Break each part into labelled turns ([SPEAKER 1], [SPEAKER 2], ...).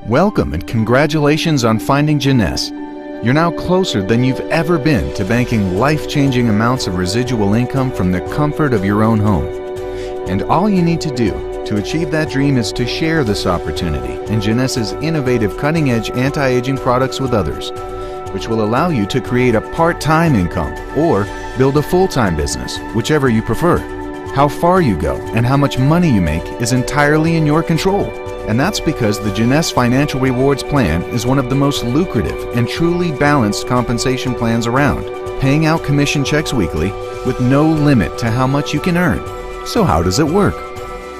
[SPEAKER 1] Welcome and congratulations on finding Jeunesse. You're now closer than you've ever been to banking life-changing amounts of residual income from the comfort of your own home. And all you need to do to achieve that dream is to share this opportunity and Jeunesse's innovative cutting-edge anti-aging products with others, which will allow you to create a part-time income or build a full-time business, whichever you prefer. How far you go and how much money you make is entirely in your control. And that's because the Jeunesse Financial Rewards Plan is one of the most lucrative and truly balanced compensation plans around, paying out commission checks weekly with no limit to how much you can earn. So how does it work?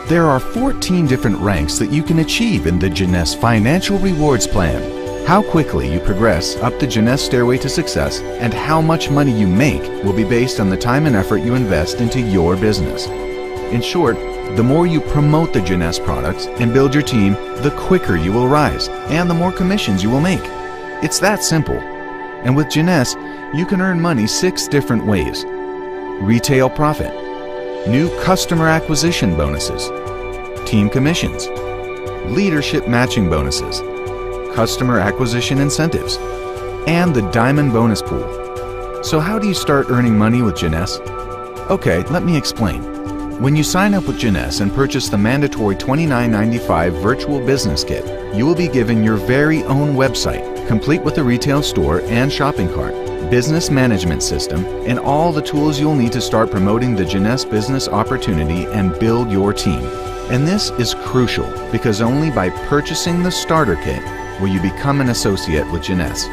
[SPEAKER 1] There are 14 different ranks that you can achieve in the Jeunesse Financial Rewards Plan. How quickly you progress up the Jeunesse stairway to success and how much money you make will be based on the time and effort you invest into your business. In short, the more you promote the Jeunesse products and build your team, the quicker you will rise and the more commissions you will make. It's that simple. And with Jeunesse, you can earn money 6 different ways. Retail profit, new customer acquisition bonuses, team commissions, leadership matching bonuses, customer acquisition incentives, and the diamond bonus pool. So how do you start earning money with Jeunesse? Okay, let me explain. When you sign up with Jeunesse and purchase the mandatory $29.95 virtual business kit, you will be given your very own website, complete with a retail store and shopping cart, business management system, and all the tools you'll need to start promoting the Jeunesse business opportunity and build your team. And this is crucial because only by purchasing the starter kit will you become an associate with Jeunesse.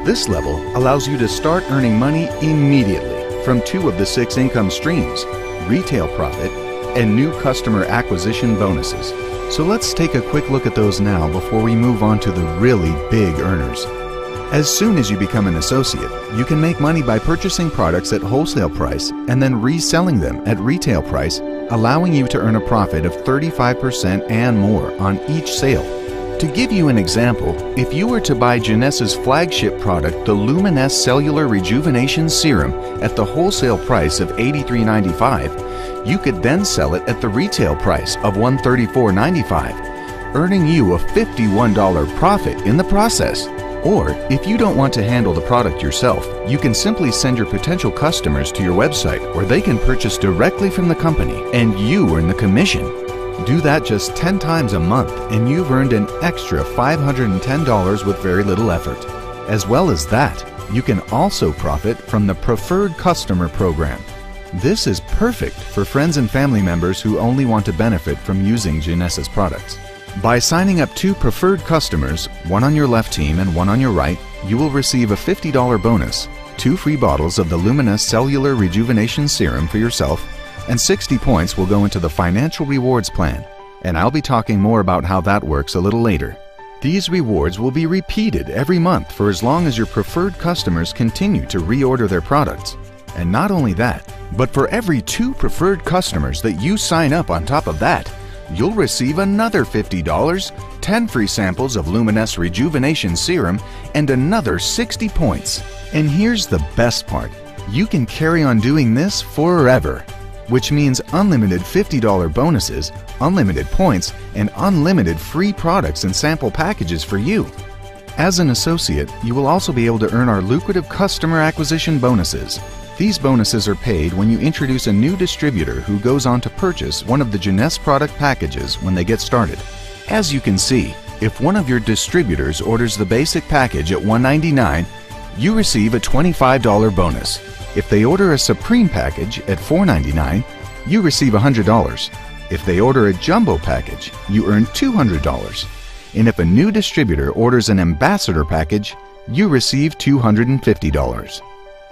[SPEAKER 1] This level allows you to start earning money immediately from 2 of the 6 income streams: retail profit and new customer acquisition bonuses. So let's take a quick look at those now before we move on to the really big earners. As soon as you become an associate, you can make money by purchasing products at wholesale price and then reselling them at retail price, allowing you to earn a profit of 35% and more on each sale. To give you an example, if you were to buy Jeunesse's flagship product, the Jeunesse Cellular Rejuvenation Serum, at the wholesale price of $83.95, you could then sell it at the retail price of $134.95, earning you a $51 profit in the process. Or, if you don't want to handle the product yourself, you can simply send your potential customers to your website where they can purchase directly from the company and you earn the commission. Do that just 10 times a month and you've earned an extra $510 with very little effort. As well as that, you can also profit from the Preferred Customer Program. This is perfect for friends and family members who only want to benefit from using Jeunesse's products. By signing up 2 preferred customers, one on your left team and one on your right, you will receive a $50 bonus, 2 free bottles of the Jeunesse Cellular Rejuvenation Serum for yourself, and 60 points will go into the Financial Rewards Plan. And I'll be talking more about how that works a little later. These rewards will be repeated every month for as long as your preferred customers continue to reorder their products. And not only that, but for every 2 preferred customers that you sign up on top of that, you'll receive another $50, 10 free samples of Jeunesse Rejuvenation Serum, and another 60 points. And here's the best part. You can carry on doing this forever, which means unlimited $50 bonuses, unlimited points, and unlimited free products and sample packages for you. As an associate, you will also be able to earn our lucrative customer acquisition bonuses. These bonuses are paid when you introduce a new distributor who goes on to purchase one of the Jeunesse product packages when they get started. As you can see, if one of your distributors orders the basic package at $199, you receive a $25 bonus. If they order a Supreme package at $499, you receive $100. If they order a Jumbo package, you earn $200. And if a new distributor orders an Ambassador package, you receive $250.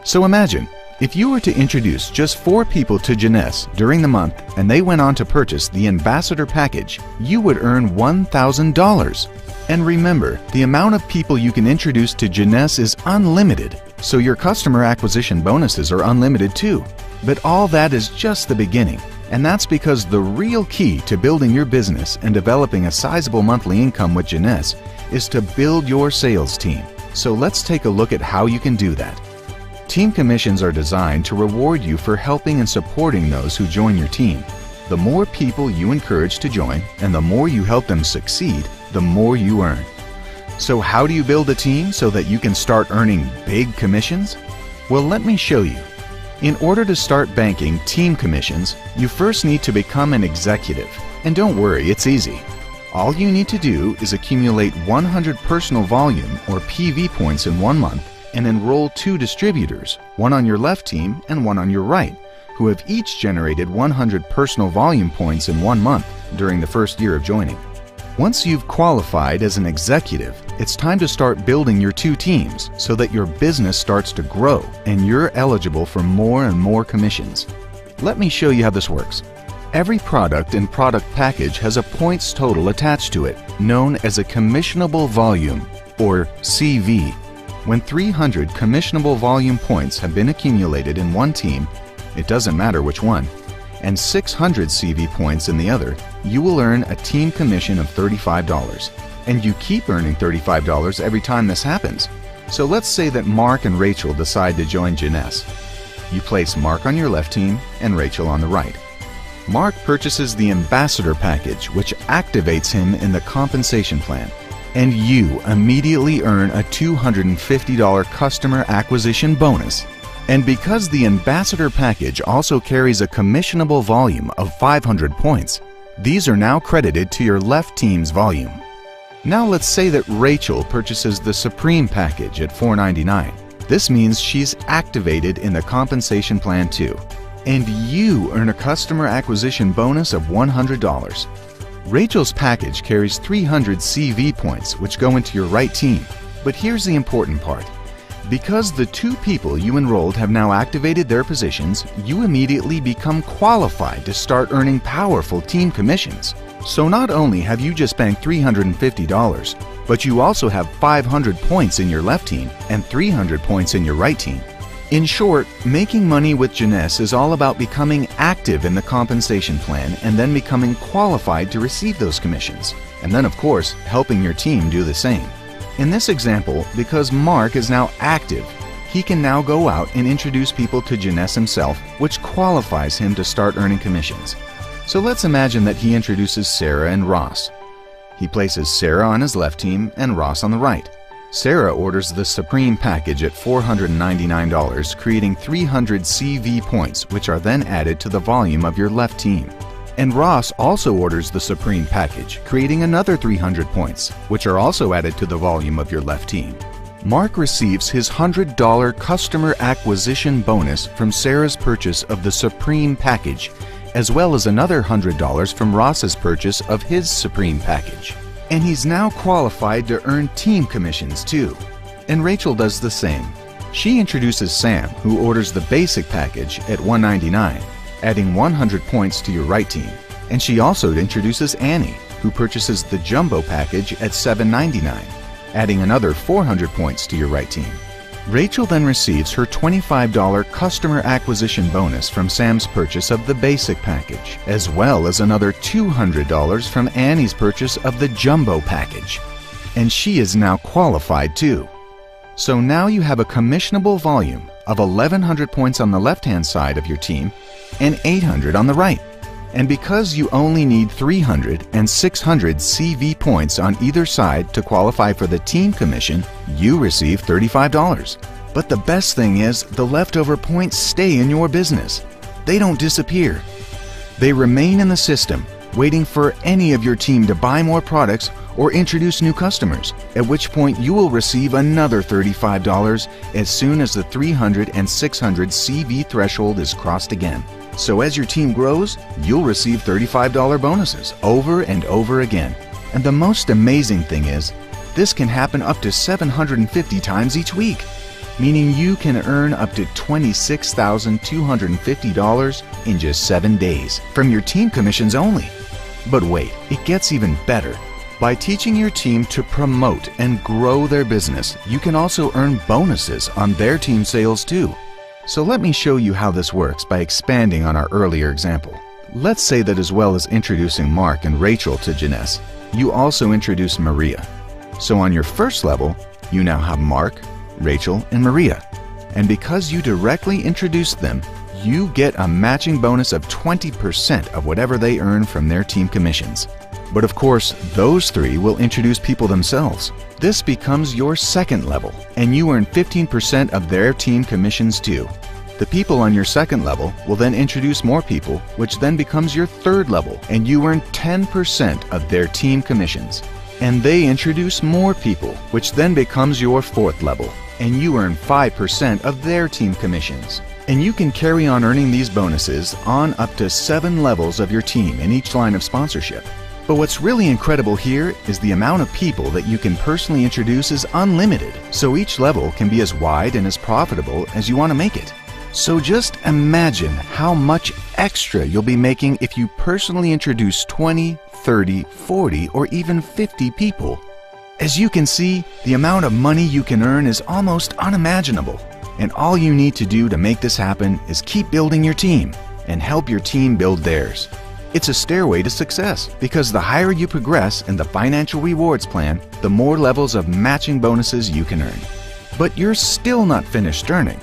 [SPEAKER 1] So imagine, if you were to introduce just 4 people to Jeunesse during the month and they went on to purchase the Ambassador package, you would earn $1,000. And remember, the amount of people you can introduce to Jeunesse is unlimited, so your customer acquisition bonuses are unlimited too. But all that is just the beginning, and that's because the real key to building your business and developing a sizable monthly income with Jeunesse is to build your sales team. So let's take a look at how you can do that. Team commissions are designed to reward you for helping and supporting those who join your team. The more people you encourage to join and the more you help them succeed, the more you earn. So how do you build a team so that you can start earning big commissions? Well, let me show you. In order to start banking team commissions, you first need to become an executive. And don't worry, it's easy. All you need to do is accumulate 100 personal volume or PV points in 1 month and enroll 2 distributors, one on your left team and one on your right, who have each generated 100 personal volume points in 1 month during the first year of joining. Once you've qualified as an executive, it's time to start building your 2 teams so that your business starts to grow and you're eligible for more and more commissions. Let me show you how this works. Every product and product package has a points total attached to it, known as a commissionable volume, or CV. When 300 commissionable volume points have been accumulated in one team, it doesn't matter which one, and 600 CV points in the other, you will earn a team commission of $35. And you keep earning $35 every time this happens. So let's say that Mark and Rachel decide to join Jeunesse. You place Mark on your left team and Rachel on the right. Mark purchases the Ambassador package, which activates him in the compensation plan. And you immediately earn a $250 customer acquisition bonus. And because the Ambassador package also carries a commissionable volume of 500 points, these are now credited to your left team's volume. Now let's say that Rachel purchases the Supreme package at $4.99. This means she's activated in the compensation plan too. And you earn a customer acquisition bonus of $100. Rachel's package carries 300 CV points, which go into your right team. But here's the important part. Because the 2 people you enrolled have now activated their positions, you immediately become qualified to start earning powerful team commissions. So not only have you just banked $350, but you also have 500 points in your left team and 300 points in your right team. In short, making money with Jeunesse is all about becoming active in the compensation plan and then becoming qualified to receive those commissions. And then, of course, helping your team do the same. In this example, because Mark is now active, he can now go out and introduce people to Jeunesse himself, which qualifies him to start earning commissions. So let's imagine that he introduces Sarah and Ross. He places Sarah on his left team and Ross on the right. Sarah orders the Supreme package at $499, creating 300 CV points, which are then added to the volume of your left team. And Ross also orders the Supreme package, creating another 300 points, which are also added to the volume of your left team. Mark receives his $100 customer acquisition bonus from Sarah's purchase of the Supreme package, as well as another $100 from Ross's purchase of his Supreme package. And he's now qualified to earn team commissions too. And Rachel does the same. She introduces Sam, who orders the basic package at $199, adding 100 points to your right team. And she also introduces Annie, who purchases the jumbo package at $799, adding another 400 points to your right team. Rachel then receives her $25 customer acquisition bonus from Sam's purchase of the basic package, as well as another $200 from Annie's purchase of the jumbo package. And she is now qualified too. So now you have a commissionable volume of 1,100 points on the left-hand side of your team and 800 on the right. And because you only need 300 and 600 CV points on either side to qualify for the team commission, you receive $35. But the best thing is, the leftover points stay in your business. They don't disappear. They remain in the system, waiting for any of your team to buy more products or introduce new customers, at which point you will receive another $35 as soon as the 300 and 600 CV threshold is crossed again. So as your team grows, you'll receive $35 bonuses over and over again. And the most amazing thing is, this can happen up to 750 times each week, meaning you can earn up to $26,250 in just 7 days from your team commissions only. But wait, it gets even better. By teaching your team to promote and grow their business, you can also earn bonuses on their team sales too. So let me show you how this works by expanding on our earlier example. Let's say that as well as introducing Mark and Rachel to Jeunesse, you also introduce Maria. So on your first level, you now have Mark, Rachel, and Maria. And because you directly introduced them, you get a matching bonus of 20% of whatever they earn from their team commissions. But of course, those 3 will introduce people themselves. This becomes your second level, and you earn 15% of their team commissions too. The people on your second level will then introduce more people, which then becomes your third level, and you earn 10% of their team commissions. And they introduce more people, which then becomes your fourth level, and you earn 5% of their team commissions. And you can carry on earning these bonuses on up to 7 levels of your team in each line of sponsorship. But what's really incredible here is the amount of people that you can personally introduce is unlimited, so each level can be as wide and as profitable as you want to make it. So just imagine how much extra you'll be making if you personally introduce 20, 30, 40, or even 50 people. As you can see, the amount of money you can earn is almost unimaginable. And all you need to do to make this happen is keep building your team and help your team build theirs. It's a stairway to success because the higher you progress in the financial rewards plan, the more levels of matching bonuses you can earn. But you're still not finished earning.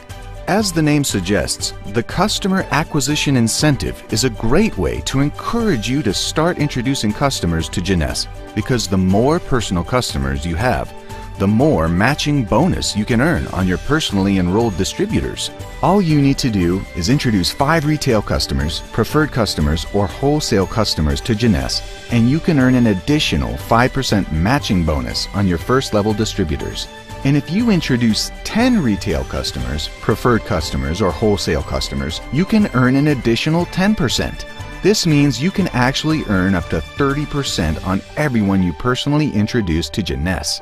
[SPEAKER 1] As the name suggests, the customer acquisition incentive is a great way to encourage you to start introducing customers to Jeunesse, because the more personal customers you have, the more matching bonus you can earn on your personally enrolled distributors. All you need to do is introduce 5 retail customers, preferred customers, or wholesale customers to Jeunesse, and you can earn an additional 5% matching bonus on your first level distributors. And if you introduce 10 retail customers, preferred customers, or wholesale customers, you can earn an additional 10%. This means you can actually earn up to 30% on everyone you personally introduce to Jeunesse.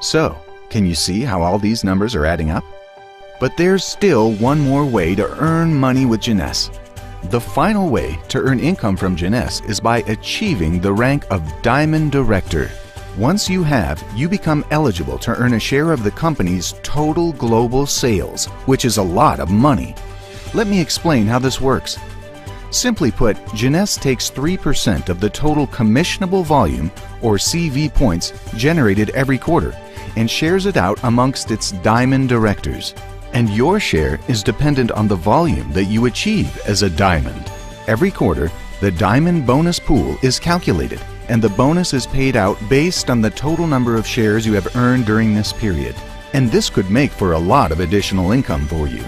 [SPEAKER 1] So, can you see how all these numbers are adding up? But there's still one more way to earn money with Jeunesse. The final way to earn income from Jeunesse is by achieving the rank of Diamond Director. Once you have, you become eligible to earn a share of the company's total global sales, which is a lot of money. Let me explain how this works. Simply put, Jeunesse takes 3% of the total commissionable volume, or CV points, generated every quarter, and shares it out amongst its Diamond Directors. And your share is dependent on the volume that you achieve as a Diamond. Every quarter, the Diamond bonus pool is calculated, and the bonus is paid out based on the total number of shares you have earned during this period. And this could make for a lot of additional income for you.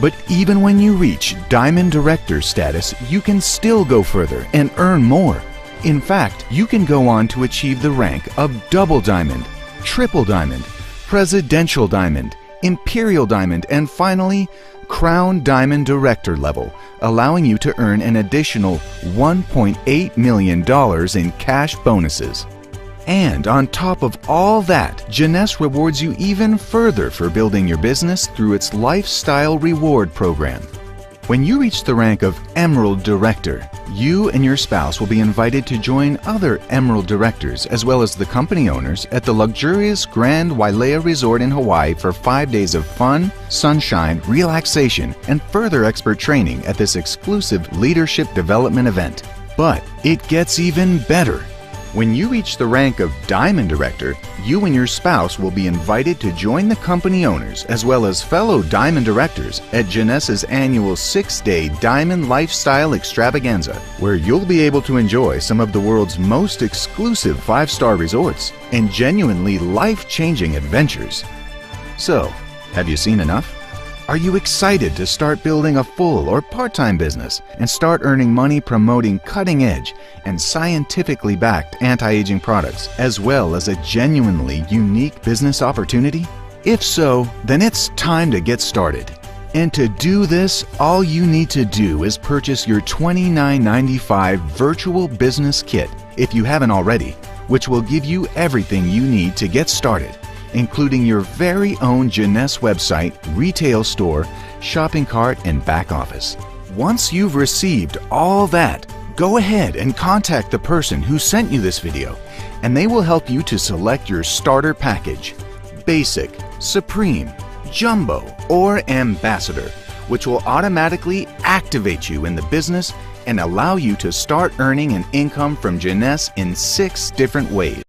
[SPEAKER 1] But even when you reach Diamond Director status, you can still go further and earn more. In fact, you can go on to achieve the rank of Double Diamond, Triple Diamond, Presidential Diamond, Imperial Diamond, and finally, Crown Diamond Director level, allowing you to earn an additional $1.8 million in cash bonuses. And on top of all that, Jeunesse rewards you even further for building your business through its Lifestyle Reward Program. When you reach the rank of Emerald Director, you and your spouse will be invited to join other Emerald Directors as well as the company owners at the luxurious Grand Wailea Resort in Hawaii for 5 days of fun, sunshine, relaxation, and further expert training at this exclusive leadership development event. But it gets even better. When you reach the rank of Diamond Director, you and your spouse will be invited to join the company owners as well as fellow Diamond Directors at Jeunesse's annual 6-day Diamond Lifestyle Extravaganza, where you'll be able to enjoy some of the world's most exclusive 5-star resorts and genuinely life-changing adventures. So, have you seen enough? Are you excited to start building a full or part-time business and start earning money promoting cutting-edge and scientifically backed anti-aging products, as well as a genuinely unique business opportunity? If so, then it's time to get started. And to do this, all you need to do is purchase your $29.95 Virtual Business Kit, if you haven't already, which will give you everything you need to get started, including your very own Jeunesse website, retail store, shopping cart, and back office. Once you've received all that, go ahead and contact the person who sent you this video, and they will help you to select your starter package, Basic, Supreme, Jumbo, or Ambassador, which will automatically activate you in the business and allow you to start earning an income from Jeunesse in 6 different ways.